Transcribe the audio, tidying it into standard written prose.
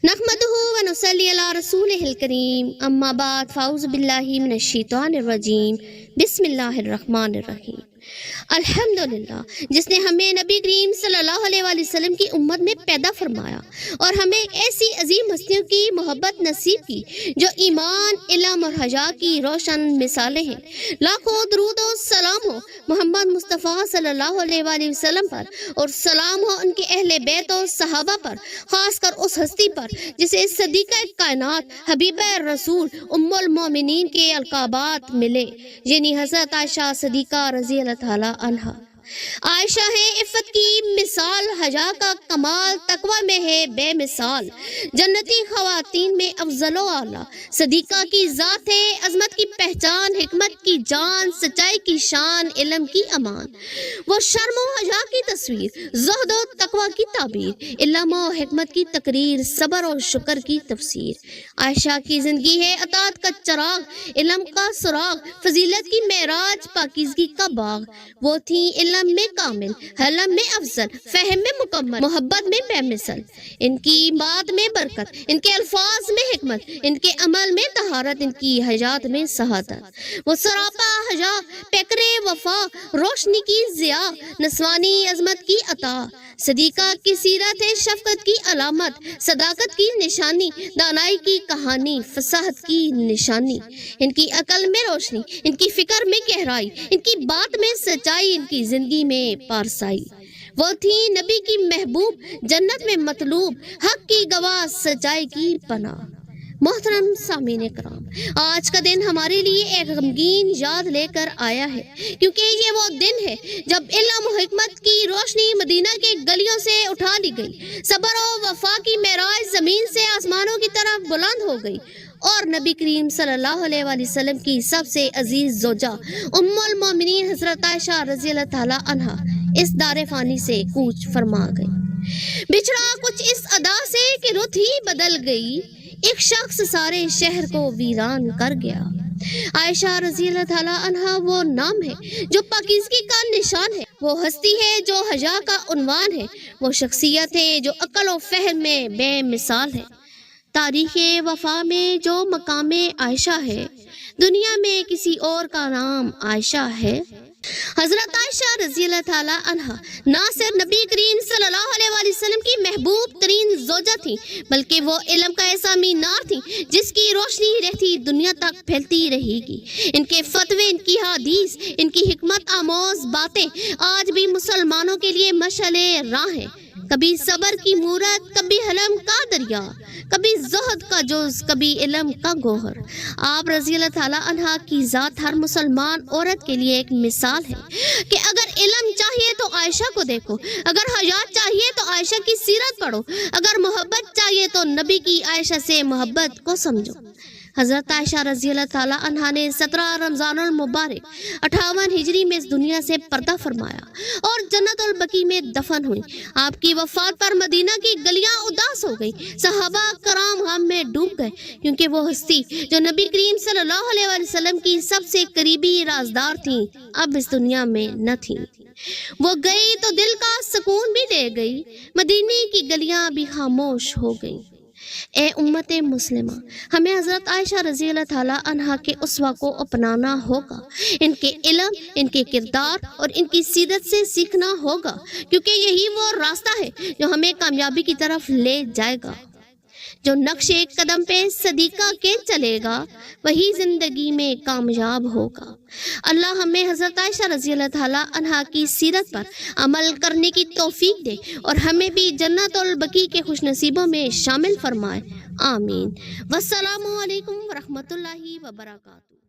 नहमदुहु व नुसल्ली अला रसूलिहिल करीम अम्मा बाद फ़ाउज़ु बिल्लाहि मिनश शैतानिर रजीम बिस्मिल्लाहिर रहमानिर रहीम। अल्हम्दुलिल्लाह जिसने हमें नबी करीम सल्लल्लाहु अलैहि वसल्लम की उम्मत में पैदा फरमाया और हमें ऐसी अजीम हस्तियों की मोहब्बत नसीब की जो ईमान, इल्म और हया की रोशन मिसालें हैं। लाखों दरूद और सलाम हो मोहम्मद मुस्तफ़ा सल्लल्लाहु अलैहि वसल्लम पर और सलाम हो उनके अहले बैत और सहाबा पर, खासकर उस हस्ती पर जिसे सदीक़ा कायनात हबीबा रसूल उम्मुल मोमिनीन के अलकाबात मिले, यानी हज़रत आयशा सदीक़ा रज़ी अल्लाह ताला अन्हा। आयशा है इफ़्फ़त की मिसाल, हया का कमाल, तकवा में है बेमिसाल, जन्नती ख़वातीन में अफ़ज़लो आला, सदीक़ा की ज़ात है अज़मत की पहचान, हिकमत की जान, सच्चाई की शान, इल्म की अमान। वो शर्म व हया की तस्वीर, ज़ुहद व तकवा की ताबीर, इल्म व हिकमत की तकरीर, सब्र और शुक्र की तफसीर। आयशा की ज़िंदगी है अतात का चराग, इल्म का सुराग, फजीलत की मेराज, पाकीज़गी का बाग। वो थी इल्म में कामिल, हलम में अफजल, फहम में मुकम्मल, मोहब्बत में बेमिसल। इनकी बात में बरकत, इनके अल्फाज में हिकमत, इनके अमल में तहारत, इनकी हयात में शहादत। वो सरापा हया, पैकरे वफा, रोशनी की ज़िया, नस्वानी अजमत की अता। सदीक़ा की सीरत है शफकत की अलामत, सदाकत की निशानी, दानाई की कहानी, फसाहत की निशानी। इनकी अकल में रोशनी, इनकी फिक्र में गहराई, इनकी बात में सच्चाई, इनकी जिंदगी में पारसाई। वो थी नबी की महबूब, जन्नत में मतलूब, हक की गवाह, सच्चाई की पनाह। मोहतरम सामीन कराम, आज का दिन हमारे लिए एक गमगीन याद लेकर आया है, क्योंकि ये वो दिन है जब इल्म और हिकमत की रोशनी मदीना के गलियों से उठा ली गई, सब्र और वफा की मेराज जमीन से आसमानों की तरफ बुलंद हो गई और नबी करीम सल्लल्लाहु अलैहि वसल्लम की सबसे अजीज जोजा उम्मुल मोमिनीन हजरत आयशा रज़ी अल्लाह ताला अन्हा इस दारे फानी से कूच फरमा गई। बिछड़ा कुछ इस अदा से कि रुत ही बदल गई, एक शख्स सारे शहर को वीरान कर गया। आयशा रज़ी अल्लाह ताला अन्हा वो नाम है जो पाकीज़गी का निशान है, वो हस्ती है जो हया का उन्वान है, वो शख्सियत है जो अक्ल और फहम में बेमिसाल है। तारीख़े वफा में जो मकामे आयशा है, दुनिया में किसी और का नाम आयशा है। हजरत आयशा रज़ी अल्लाह ताला अन्हा ना सिर्फ नबी करीम सल्लल्लाहु अलैहि वसल्लम की महबूब तरीन जोजा थी, बल्कि वो इल्म का ऐसा मीनार थी जिसकी रोशनी रहती दुनिया तक फैलती रहेगी। इनके फतवे, इनकी हदीस, इनकी हिकमत आमोज बातें आज भी मुसलमानों के लिए मशअले राह है। कभी सबर की मूरत, कभी हलम का दरिया, कभी ज़ुहद का जोज, कभी इल्म का गोहर। आप रज़ी अल्लाह ताला अन्हा की ज़ात हर मुसलमान औरत के लिए एक मिसाल है कि अगर इल्म चाहिए तो आयशा को देखो, अगर हयात चाहिए तो आयशा की सीरत पढ़ो, अगर मोहब्बत चाहिए तो नबी की आयशा से मोहब्बत को समझो। हज़रत आयशा रज़ी अल्लाह ताला अन्हा ने 17 रमज़ानुल मुबारक 58 हिजरी में इस दुनिया से पर्दा फरमाया और जन्नतुल बकी में दफन हुई। आपकी वफात पर मदीना की गलियां उदास हो गई, सहाबा कराम गम में डूब गए, क्योंकि वो हस्ती जो नबी करीम सल्लल्लाहु अलैहि वसल्लम की सबसे करीबी राजदार थी अब इस दुनिया में न थी। वो गई तो दिल का सुकून भी ले गई, मदीने की गलियां भी खामोश हो गई। ए उम्मते मुस्लिमा, हमें हज़रत आयशा रज़ी अल्लाह ताला अन्हा के उसवा को अपनाना होगा, इनके इल्म, इनके किरदार और इनकी सीरत से सीखना होगा, क्योंकि यही वो रास्ता है जो हमें कामयाबी की तरफ ले जाएगा। जो नक्श एक कदम पे सदीक़ा के चलेगा वही ज़िंदगी में कामयाब होगा। अल्लाह हमें हज़रत आयशा रज़ी अल्लाह ताला अन्हा की सीरत पर अमल करने की तौफीक दे और हमें भी जन्नतुल बकी के खुशनसीबों में शामिल फरमाए। आमीन। वस्सलामु अलैकुम व रहमतुल्लाहि व बरकातुहू।